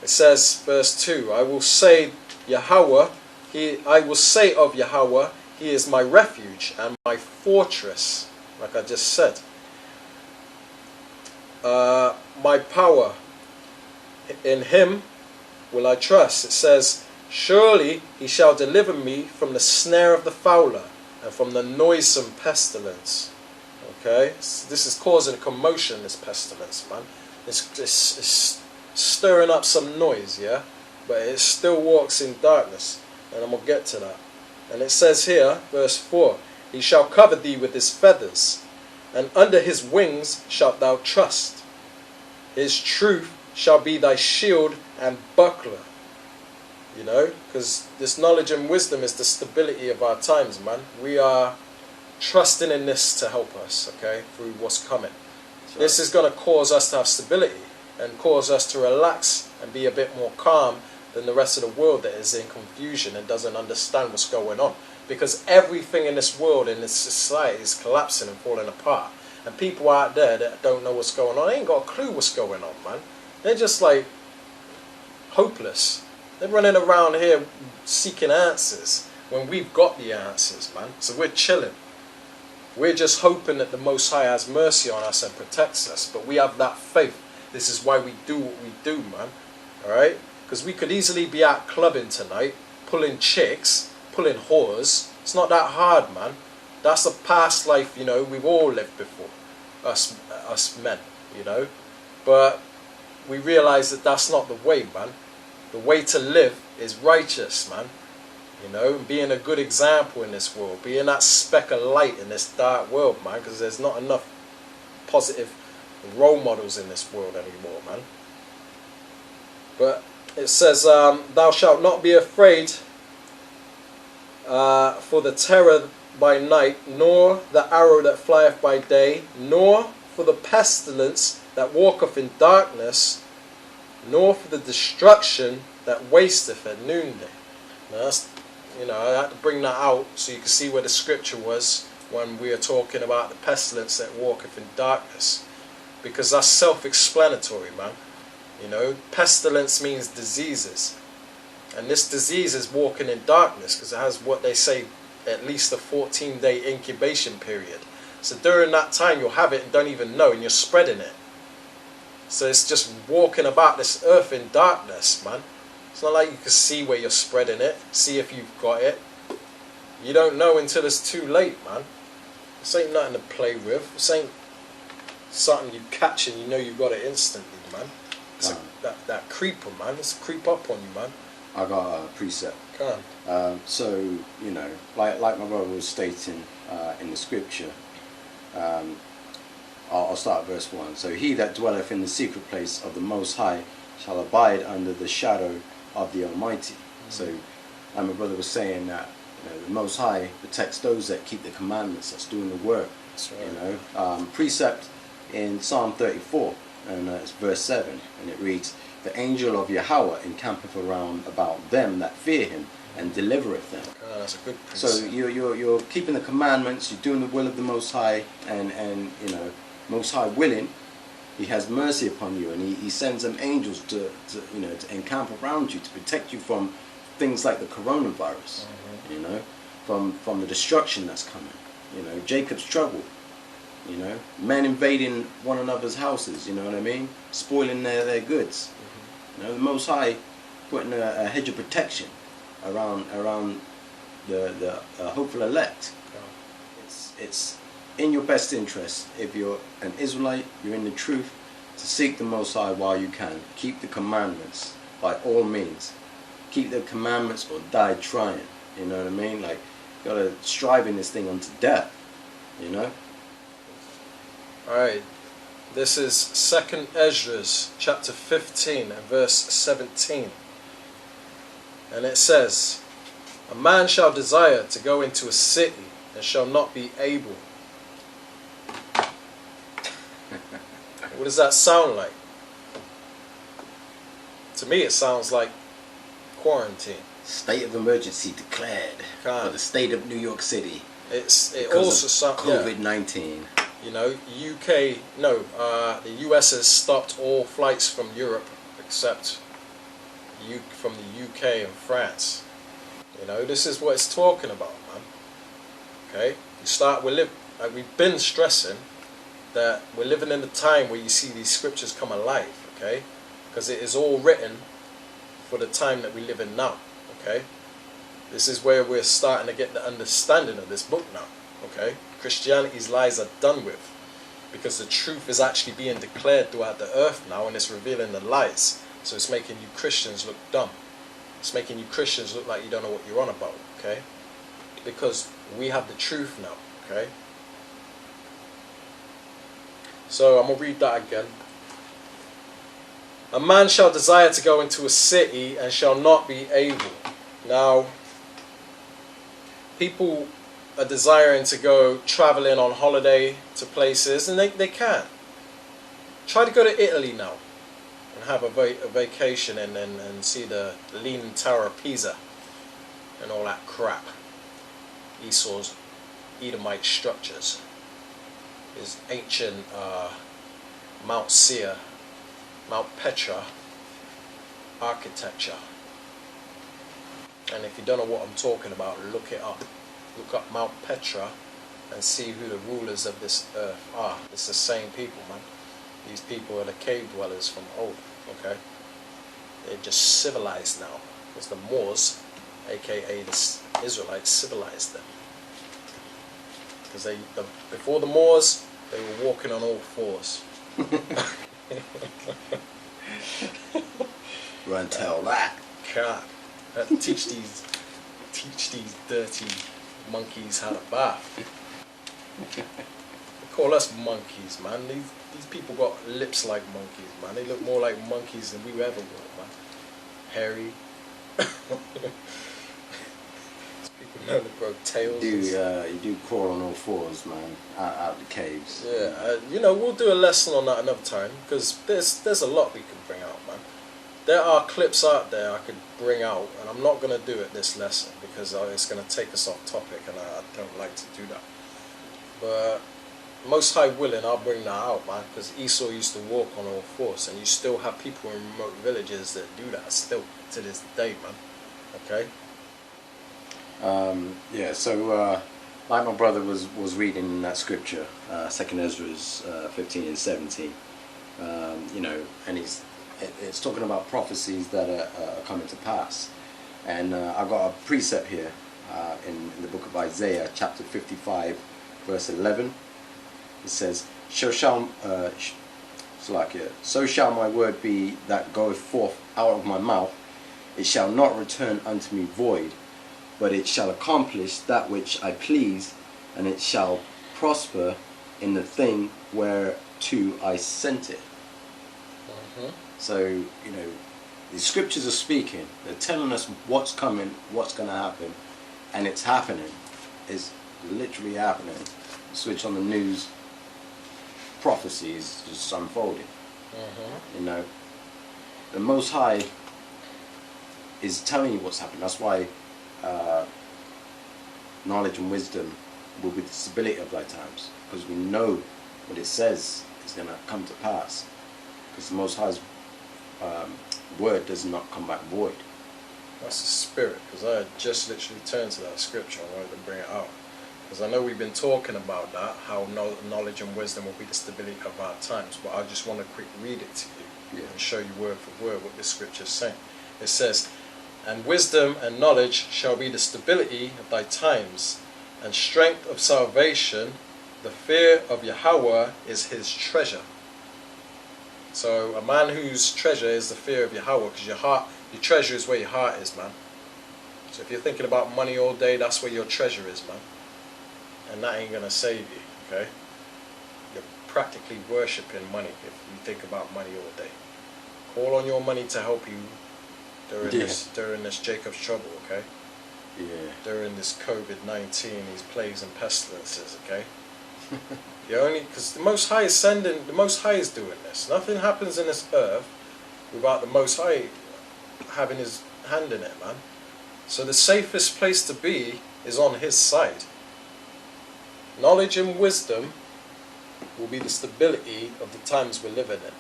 It says, verse 2, I will say I will say of Yahweh, He is my refuge and my fortress, like I just said. My power, in Him will I trust. It says, surely He shall deliver me from the snare of the fowler and from the noisome pestilence. Okay, so this is causing a commotion, this pestilence, man. It's stirring up some noise, yeah? But it still walks in darkness. And I'm going to get to that. And it says here, verse 4, He shall cover thee with His feathers, and under His wings shalt thou trust. His truth shall be thy shield and buckler. You know, because this knowledge and wisdom is the stability of our times, man. We are trusting in this to help us, okay, through what's coming. Right. This is going to cause us to have stability and cause us to relax and be a bit more calm than the rest of the world that is in confusion and doesn't understand what's going on. Because everything in this world, in this society, is collapsing and falling apart. And people out there that don't know what's going on, they ain't got a clue what's going on, man. They're just like hopeless. They're running around here seeking answers when we've got the answers, man. So we're chilling. We're just hoping that the Most High has mercy on us and protects us. But we have that faith. This is why we do what we do, man. Alright? Because we could easily be out clubbing tonight, pulling chicks, pulling whores. It's not that hard, man. That's a past life, you know, we've all lived before. Us men, you know. But we realise that that's not the way, man. The way to live is righteous, man. You know, being a good example in this world, being that speck of light in this dark world, man, because there's not enough positive role models in this world anymore, man. But it says, thou shalt not be afraid for the terror by night, nor the arrow that flieth by day, nor for the pestilence that walketh in darkness, nor for the destruction that wasteth at noonday. Now that's, you know, I had to bring that out so you can see where the scripture was when we are talking about the pestilence that walketh in darkness. Because that's self-explanatory, man. You know, pestilence means diseases. And this disease is walking in darkness because it has what they say, at least a 14-day incubation period. So during that time you'll have it and don't even know, and you're spreading it. So it's just walking about this earth in darkness, man. It's not like you can see where you're spreading it, see if you've got it. You don't know until it's too late, man. This ain't nothing to play with. This ain't something you catch and you know you've got it instantly, man. It's that creeper, man. It's creep up on you, man. I got a precept. Come on. So, you know, like my brother was stating in the scripture, I'll start at verse 1. So he that dwelleth in the secret place of the Most High shall abide under the shadow of the Almighty. Mm-hmm. So, like my brother was saying that, you know, the Most High protects those that keep the commandments, that's doing the work. That's right. You know, precept in Psalm 34, and it's verse 7, and it reads, the angel of Yahweh encampeth around about them that fear him, and delivereth them. Oh, that's a good precept. So you're keeping the commandments, you're doing the will of the Most High, and you know, Most High willing, He has mercy upon you, and He sends them angels to you know, to encamp around you, to protect you from things like the coronavirus. Mm-hmm. You know, from the destruction that's coming. You know, Jacob's trouble. You know, men invading one another's houses. You know what I mean? Spoiling their goods. Mm-hmm. You know, the Most High putting a hedge of protection around the hopeful elect. Oh. It's in your best interest, if you're an Israelite, you're in the truth, to seek the Most High while you can. Keep the commandments by all means. Keep the commandments or die trying. You know what I mean? Like, you gotta strive in this thing unto death. You know? Alright. This is 2nd Ezra chapter 15 and verse 17. And it says, a man shall desire to go into a city and shall not be able. What does that sound like? To me it sounds like quarantine. State of emergency declared for the state of New York City. It also sounds COVID-19. You know, the US has stopped all flights from Europe except from the UK and France. You know, this is what it's talking about, man. Okay, we've been stressing that we're living in a time where you see these scriptures come alive. Okay, because it is all written for the time that we live in now. Okay, this is where we're starting to get the understanding of this book now. Okay, Christianity's lies are done with, because the truth is actually being declared throughout the earth now, and it's revealing the lies. So it's making you Christians look dumb. It's making you Christians look like you don't know what you're on about. Okay, because we have the truth now. Okay, so I'm gonna read that again. A man shall desire to go into a city and shall not be able. Now, people are desiring to go traveling on holiday to places, and they can. Try to go to Italy now and have a vacation and see the Leaning Tower of Pisa and all that crap. Esau's Edomite structures. His ancient Mount Seir, Mount Petra architecture. And if you don't know what I'm talking about, look it up. Look up Mount Petra and see who the rulers of this earth are. It's the same people, man. These people are the cave dwellers from old, okay? They're just civilized now, because the Moors, aka the Israelites, civilized them. Because before the Moors, they were walking on all fours. Run tell that. God, teach these dirty monkeys how to bath. They call us monkeys, man. These people got lips like monkeys, man. They look more like monkeys than we ever will, man. Hairy. These people know to grow tails. You do crawl on all fours, man, out the caves. Yeah, you know, we'll do a lesson on that another time, because there's a lot we can bring out, man. There are clips out there I could bring out, and I'm not going to do it this lesson because it's going to take us off topic, and I don't like to do that. But most high willing, I'll bring that out, man, because Esau used to walk on all fours, and you still have people in remote villages that do that still to this day, man. Okay? Yeah, so like my brother was reading in that scripture, 2nd Ezra's 15 and 17, you know, and it's talking about prophecies that are coming to pass. And I've got a precept here in the book of Isaiah, chapter 55, verse 11. It says, so shall my word be that goeth forth out of my mouth. It shall not return unto me void, but it shall accomplish that which I please, and it shall prosper in the thing whereto I sent it. So, you know, the scriptures are speaking. They're telling us what's coming, what's going to happen, and it's happening. It's literally happening. Switch on the news, prophecy is just unfolding. You know, the Most High is telling you what's happening. That's why knowledge and wisdom will be the stability of thy times, because we know what it says is going to come to pass. Because the Most High's word does not come back void. That's the spirit, because I had just literally turned to that scripture and wanted to bring it out. Because I know we've been talking about that, how knowledge and wisdom will be the stability of our times, but I just want to quick read it to you and show you word for word what this scripture is saying. It says, and wisdom and knowledge shall be the stability of thy times, and strength of salvation, the fear of Yahweh is his treasure. So a man whose treasure is the fear of Yahweh, because your treasure is where your heart is, man. So if you're thinking about money all day, that's where your treasure is, man. And that ain't going to save you, okay? You're practically worshipping money if you think about money all day. Call on your money to help you during this Jacob's trouble, okay? Yeah. During this COVID-19, these plagues and pestilences, okay? Because the Most High is doing this. Nothing happens in this earth without the Most High having his hand in it, man. So the safest place to be is on his side. Knowledge and wisdom will be the stability of the times we're living in.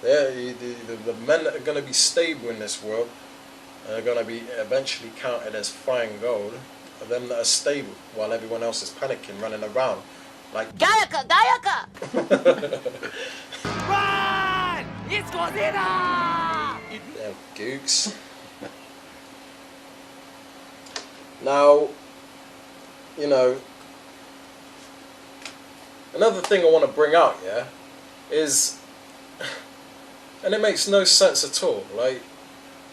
The men that are going to be stable in this world and are going to be eventually counted as fine gold, are them that are stable, while everyone else is panicking, running around like Gayaka, Gayaka! Run! It's Godzilla! damn gooks. Now, you know, another thing I want to bring out, yeah, is, and it makes no sense at all, like,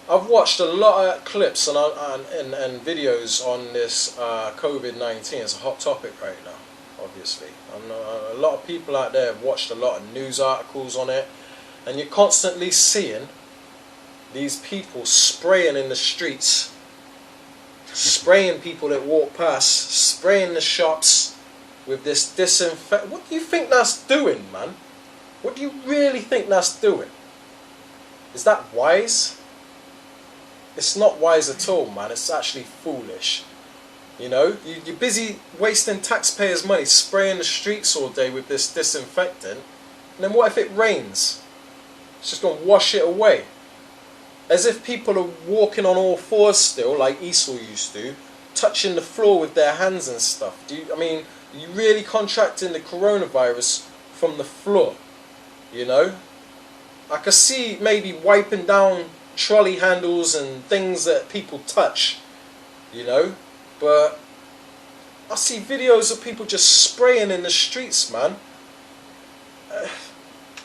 I've watched a lot of clips and videos on this COVID-19. It's a hot topic right now, obviously. And a lot of people out there have watched a lot of news articles on it, and you're constantly seeing these people spraying in the streets, spraying people that walk past, spraying the shops with this disinfect. What do you think that's doing, man? What do you really think that's doing? Is that wise? It's not wise at all, man. It's actually foolish. You know, you're busy wasting taxpayers' money spraying the streets all day with this disinfectant, and then what if it rains? It's just going to wash it away. As if people are walking on all fours still, like Esau used to, touching the floor with their hands and stuff. I mean, you really contracting the coronavirus from the floor, you know? I could see maybe wiping down trolley handles and things that people touch, you know? But I see videos of people just spraying in the streets, man.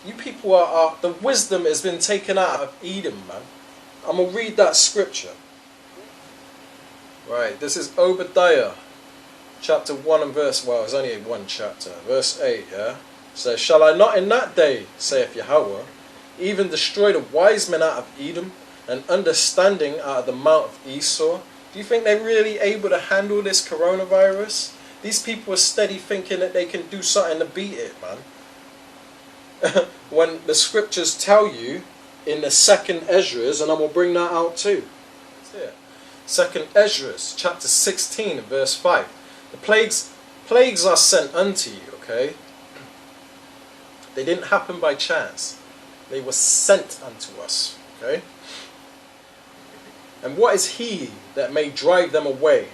You people are the wisdom has been taken out of Eden, man. I'm going to read that scripture. Right, this is Obadiah, chapter 1 and verse, well, it's only one chapter, verse 8, yeah? It says, shall I not in that day, saith Yahweh, even destroy the wise men out of Edom, and understanding out of the mount of Esau? Do you think they're really able to handle this coronavirus? These people are steady thinking that they can do something to beat it, man. When the scriptures tell you in the second Esdras, and I'm going to bring that out too. It's here. Second Esdras, chapter 16, verse 5. The plagues are sent unto you, okay? They didn't happen by chance. They were sent unto us, okay? And what is he that may drive them away?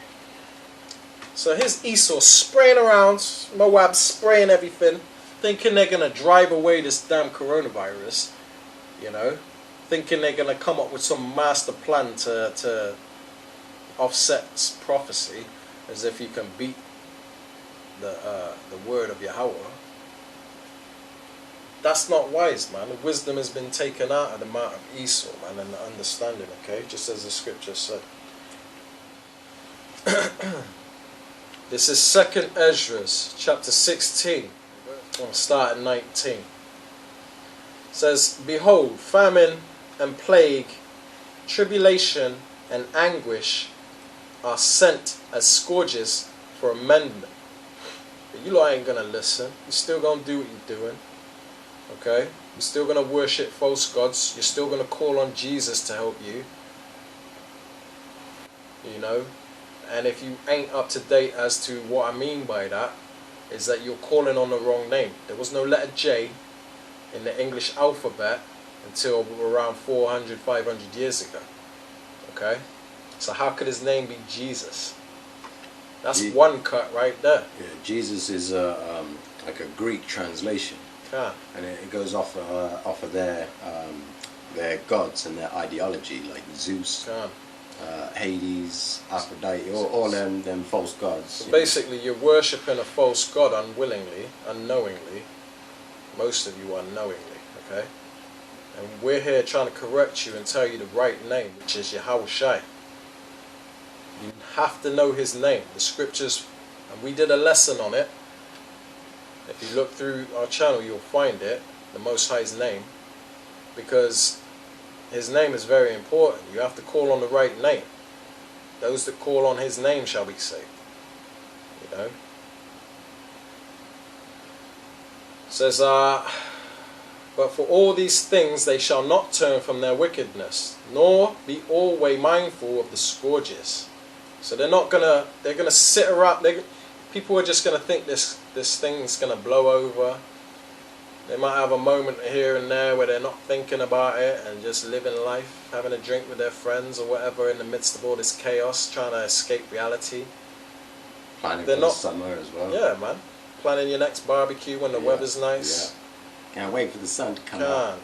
So here's Esau spraying around, Moab spraying everything, thinking they're going to drive away this damn coronavirus, you know, thinking they're going to come up with some master plan to offset prophecy, as if you can beat the word of Yahweh. That's not wise, man. The wisdom has been taken out of the mount of Esau, man, and the understanding, okay? Just as the scripture said. This is 2nd Esdras, chapter 16. I'll start at 19. It says, behold, famine and plague, tribulation and anguish are sent as scourges for amendment. But you lot ain't going to listen. You're still going to do what you're doing. Okay? You're still going to worship false gods. You're still going to call on Jesus to help you. You know? And if you ain't up to date as to what I mean by that, is that you're calling on the wrong name. There was no letter J in the English alphabet until around 400, 500 years ago. Okay? So how could his name be Jesus? That's one cut right there. Yeah, Jesus is like a Greek translation. Yeah. And it goes off of their gods and their ideology, like Zeus, Hades, Aphrodite, all them false gods. So basically, you're worshipping a false god unwillingly, unknowingly. Most of you unknowingly, okay? And we're here trying to correct you and tell you the right name, which is Yahweh Shai. You have to know his name. The scriptures, and we did a lesson on it. If you look through our channel, you'll find it, the Most High's name, because his name is very important. You have to call on the right name. Those that call on his name shall be saved. You know? It says, but for all these things they shall not turn from their wickedness, nor be always mindful of the scourges. So they're gonna sit around. People are just gonna think this thing's gonna blow over. They might have a moment here and there where they're not thinking about it and just living life, having a drink with their friends or whatever in the midst of all this chaos, trying to escape reality. Planning They're for not- the summer as well. Yeah, man. Planning your next barbecue when the weather's nice. Yeah. Can't wait for the sun to come out.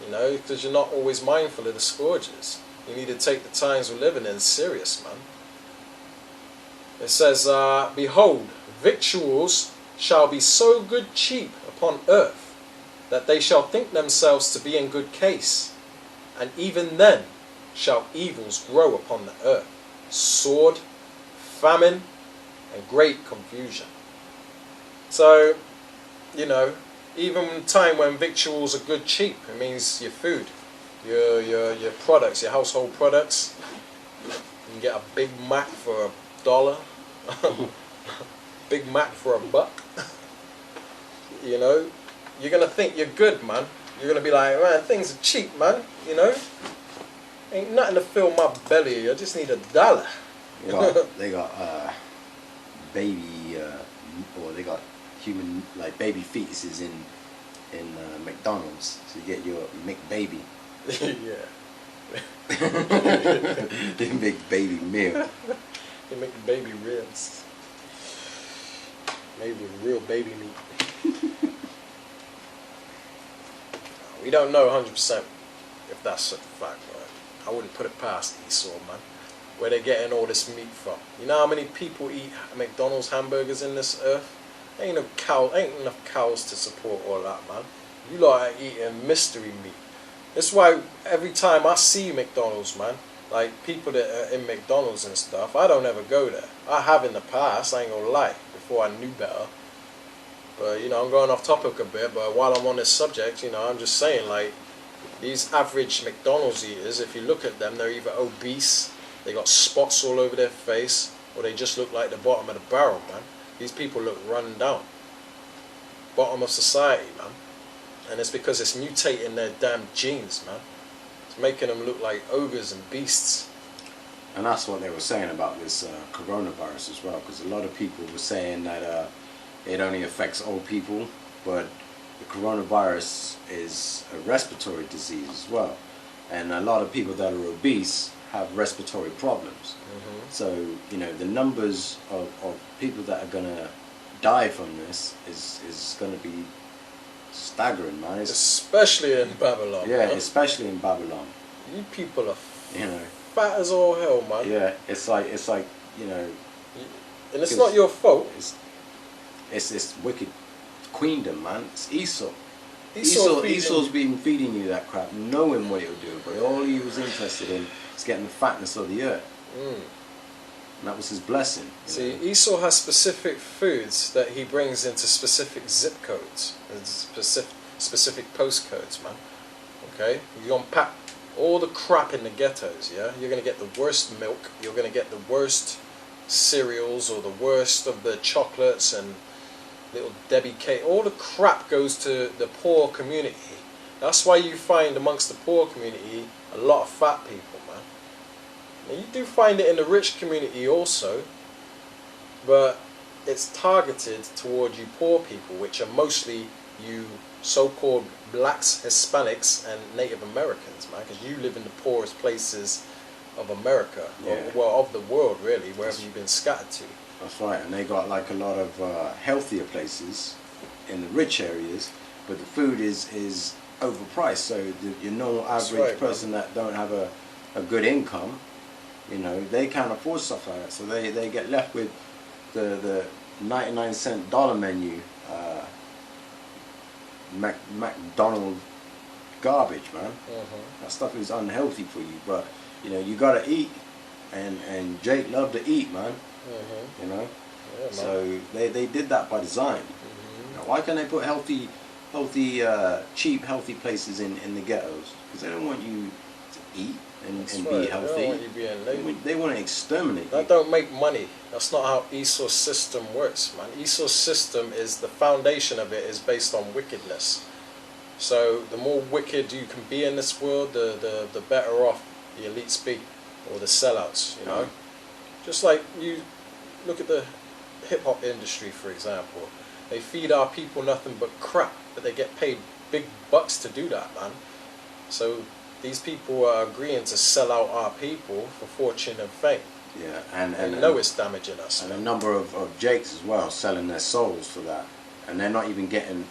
You know, because you're not always mindful of the scourges. You need to take the times we're living in serious, man. It says, behold, victuals shall be so good cheap upon earth, that they shall think themselves to be in good case, and even then shall evils grow upon the earth, sword, famine, and great confusion. So, you know, even in time when victuals are good cheap, it means your food, your products, your household products. You can get a Big Mac for $1, Big Mac for $1. You know, you're gonna think you're good, man. You're gonna be like, man, things are cheap, man. You know, ain't nothing to fill my belly. I just need $1. They got baby, or they got human, like baby fetuses in McDonald's. So you get your McBaby. Yeah. The McBaby meal. They make baby ribs. Maybe real baby meat. We don't know 100% if that's a fact, right? I wouldn't put it past Esau, man. Where they're getting all this meat from. You know how many people eat McDonald's hamburgers in this earth? Ain't enough cows to support all that, man. You lot are eating mystery meat. That's why every time I see McDonald's, man, like people that are in McDonald's and stuff, I don't ever go there. I have in the past, I ain't gonna lie, before I knew better. But, you know, I'm going off topic a bit, but while I'm on this subject, you know, I'm just saying, like, these average McDonald's eaters, if you look at them, they're either obese, they got spots all over their face, or they just look like the bottom of the barrel, man. These people look run down. Bottom of society, man. And it's because it's mutating their damn genes, man. It's making them look like ogres and beasts. And that's what they were saying about this coronavirus as well, because a lot of people were saying that it only affects old people, but the coronavirus is a respiratory disease as well. And a lot of people that are obese have respiratory problems. So, you know, the numbers of people that are going to die from this is going to be staggering, man. Especially in Babylon. Yeah, man. especially in Babylon. You people are You know. fat as all hell, man. Yeah, it's like you know. And it's not your fault. It's wicked queendom, man. It's Esau. Esau's Esau's been feeding you that crap, knowing what he'll do, but all he was interested in is getting the fatness of the earth. And that was his blessing. See, Esau has specific foods that he brings into specific zip codes, and specific postcodes, man. Okay? You unpack all the crap in the ghettos, yeah? You're going to get the worst milk, you're going to get the worst cereals, or the worst of the chocolates and little Debbie cake. All the crap goes to the poor community. That's why you find amongst the poor community a lot of fat people, man. Now, you do find it in the rich community also, but it's targeted toward you poor people, which are mostly you so-called blacks, Hispanics, and Native Americans, man, because you live in the poorest places of America, well, of the world, really, wherever you've been scattered to. That's right, and they got like a lot of healthier places in the rich areas, but the food is overpriced. So your normal average person that don't have a good income, you know, they can't afford stuff like that. So they get left with the 99-cent dollar menu, McDonald's garbage, man. That stuff is unhealthy for you, but you know you gotta eat, and Jake loved to eat, man. You know, so they did that by design. You know, why can't they put cheap, healthy places in the ghettos? Because they don't want you to eat and be healthy. They don't want you being lazy. They want to exterminate that you. Don't make money. That's not how Esau's system works, man. Esau's system is, the foundation of it is based on wickedness. So the more wicked you can be in this world, the better off the elites be, or the sellouts, you know. Just like you look at the hip-hop industry, for example. They feed our people nothing but crap. but they get paid big bucks to do that, man. So these people are agreeing to sell out our people for fortune and fame. Yeah, And they know it's damaging us. And a number of Jakes as well selling their souls for that, and they're not even getting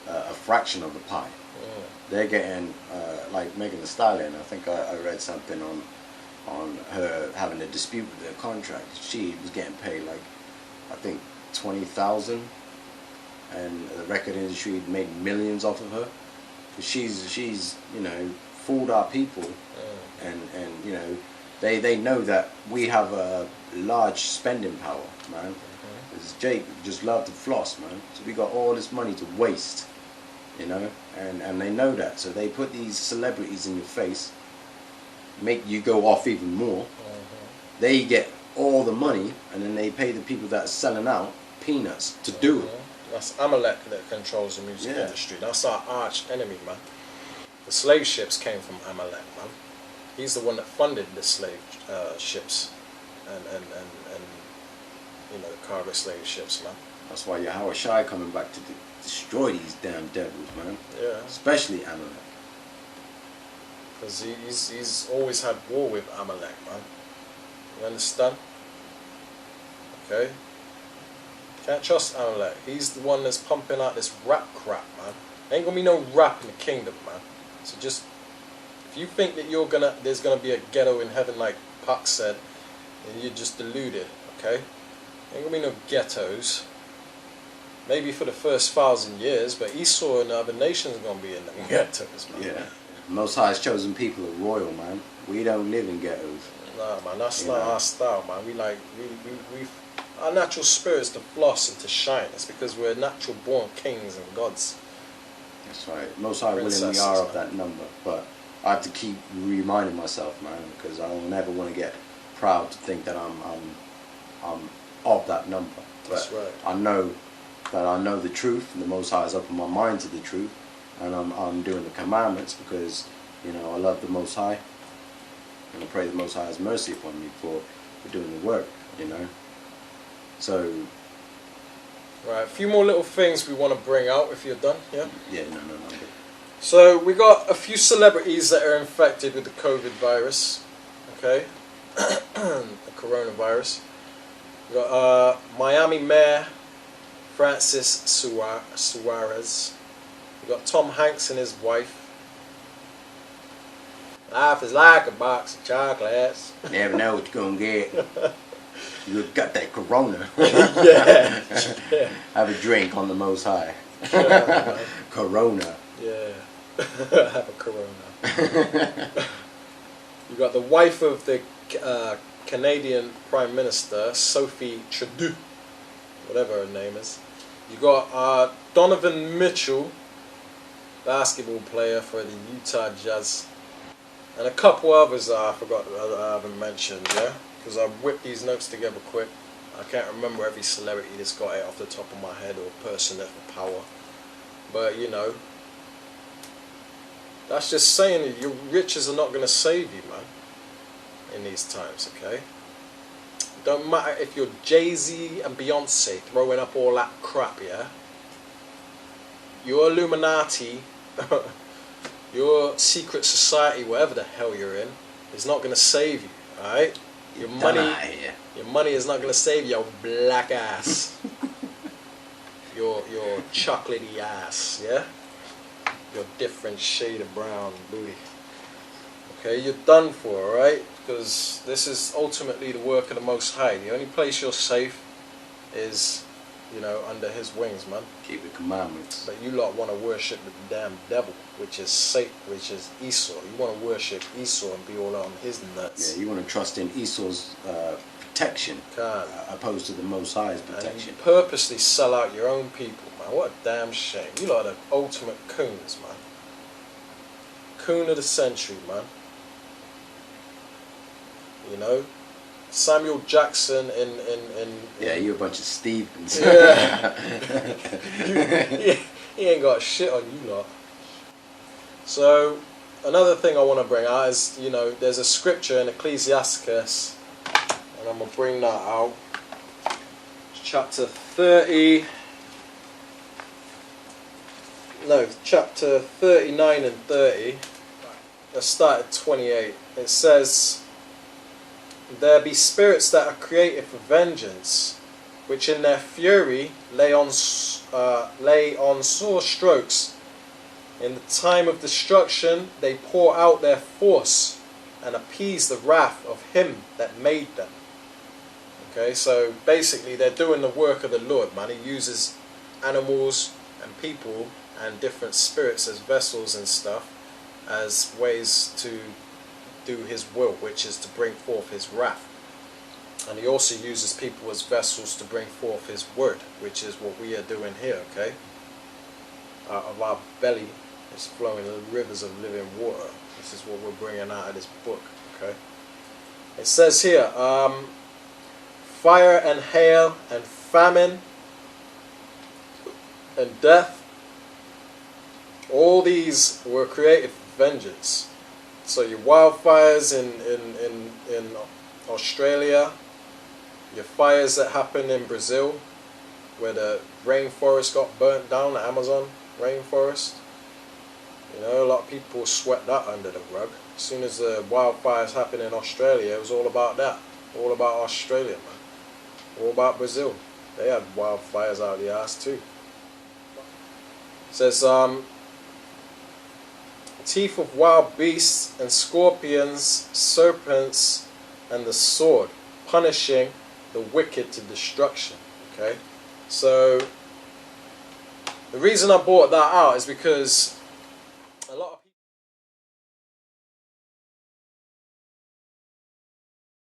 a fraction of the pie. They're getting like Megan Thee Stallion. I think I read something on her having a dispute with their contract. She was getting paid like, I think, 20,000, and the record industry made millions off of her. She's you know, fooled our people, and you know, they know that we have a large spending power, man. Because Jake just loved to floss, man. So we got all this money to waste, you know, and they know that. So they put these celebrities in your face, make you go off even more. They get all the money, and then they pay the people that are selling out peanuts to do it. That's Amalek that controls the music industry. That's our arch enemy, man. The slave ships came from Amalek, man. He's the one that funded the slave ships and you know, the cargo slave ships, man. That's why Yahweh Shai coming back to destroy these damn devils, man. Yeah. Especially Amalek. Because he's always had war with Amalek, man. You understand? Okay? Can't trust Amalek. He's the one that's pumping out this rap crap, man. Ain't gonna be no rap in the kingdom, man. So just, if you think that there's gonna be a ghetto in heaven like Puck said, then you're just deluded, okay? Ain't gonna be no ghettos. Maybe for the first 1,000 years, but Esau and the other nations are gonna be in them ghettos, man. Yeah. Most High's chosen people are royal, man. We don't live in ghettos. Nah, man, that's not our style, man. We our natural spirit is to floss and to shine. It's because we're natural born kings and gods. That's right. Most High willing we are of that number, but I have to keep reminding myself, man, because I don't never want to get proud to think that I'm of that number. But That's right. I know that I know the truth, and the Most High has opened my mind to the truth, and I'm doing the commandments because, you know, I love the Most High, and I pray the Most High has mercy upon me for doing the work, you know. So. Right, a few more little things we want to bring out if you're done, yeah? Yeah, no. So we got a few celebrities that are infected with the COVID virus, okay? The coronavirus. We got Miami Mayor Francis Suarez. We got Tom Hanks and his wife. Life is like a box of chocolates. Never know what you're gonna get. You got that corona. Yeah. Have a drink on the Most High. Corona. Yeah. Have a corona. You got the wife of the Canadian Prime Minister, Sophie Trudeau, whatever her name is. You got Donovan Mitchell, basketball player for the Utah Jazz, and a couple others I forgot that I haven't mentioned, yeah? Because I whipped these notes together quick. I can't remember every celebrity that's got it off the top of my head or person that's with power. But, you know, that's just saying that your riches are not going to save you, man, in these times, okay? Don't matter if you're Jay-Z and Beyonce throwing up all that crap, yeah? Your Illuminati, your secret society, whatever the hell you're in, is not going to save you, alright? Your money is not going to save your black ass. your chocolatey ass, yeah? Your different shade of brown booty. Okay, you're done for, alright? Because this is ultimately the work of the Most High. The only place you're safe is, you know, under His wings, man. Keep the commandments. But you lot want to worship the damn devil, which is Satan, which is Esau. You want to worship Esau and be all on his nuts. Yeah, you want to trust in Esau's protection, opposed to the Most High's protection. And you purposely sell out your own people, man. What a damn shame. You lot are the ultimate coons, man. Coon of the century, man. You know, Samuel Jackson in yeah, you're a bunch of Stevens. Yeah. He ain't got shit on you lot. So another thing I want to bring out is, you know, there's a scripture in Ecclesiasticus, and I'm gonna bring that out. Chapter 30. no, chapter 39 and 30. Let's start at 28. It says, "There be spirits that are created for vengeance, which in their fury lay on sore strokes. In the time of destruction they pour out their force and appease the wrath of him that made them." Okay, so basically they're doing the work of the Lord, man. He uses animals and people and different spirits as vessels and stuff, as ways to do his will, which is to bring forth his wrath. And he also uses people as vessels to bring forth his word, which is what we are doing here, okay? Out of our belly is flowing the rivers of living water. This is what we're bringing out of this book, okay? It says here, fire and hail and famine and death, all these were created for vengeance. So your wildfires in Australia, your fires that happened in Brazil, where the rainforest got burnt down, the Amazon rainforest. You know, a lot of people swept that under the rug. As soon as the wildfires happened in Australia, it was all about that. All about Australia, man. All about Brazil. They had wildfires out of the ass too. It says, teeth of wild beasts and scorpions, serpents, and the sword, punishing the wicked to destruction. Okay, so the reason I brought that out is because a lot of